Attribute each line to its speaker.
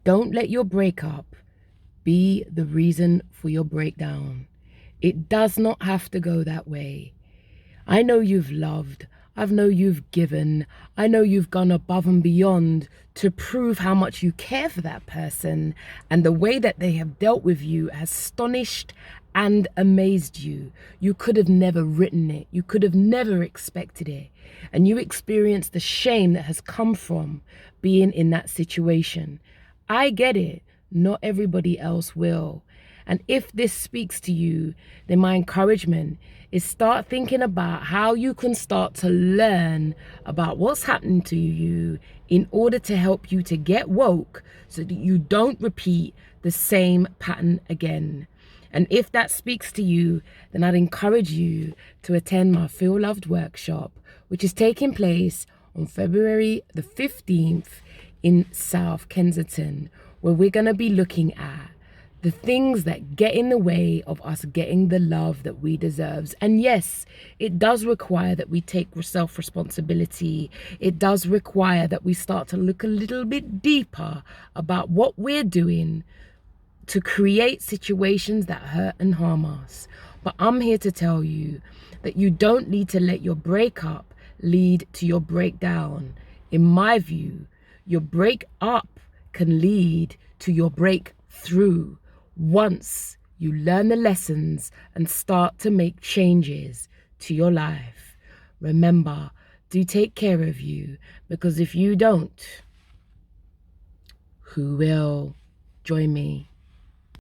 Speaker 1: Don't let your breakup be the reason for your breakdown. It does not have to go that way. I know you've loved. I know you've given. I know you've gone above and beyond to prove how much you care for that person. And the way that they have dealt with you has astonished and amazed you. You could have never written it. You could have never expected it. And you experienced the shame that has come from being in that situation. I get it. Not everybody else will. And if this speaks to you, then my encouragement is start thinking about how you can start to learn about what's happening to you in order to help you to get woke so that you don't repeat the same pattern again. And if that speaks to you, then I'd encourage you to attend my Feel Loved workshop, which is taking place on February the 15th in South Kensington, where we're going to be looking at the things that get in the way of us getting the love that we deserve. And yes, it does require that we take self-responsibility. It does require that we start to look a little bit deeper about what we're doing to create situations that hurt and harm us. But I'm here to tell you that you don't need to let your breakup lead to your breakdown. In my view, your breakup can lead to your breakthrough once you learn the lessons and start to make changes to your life. Remember, do take care of you, because if you don't, who will? Join me.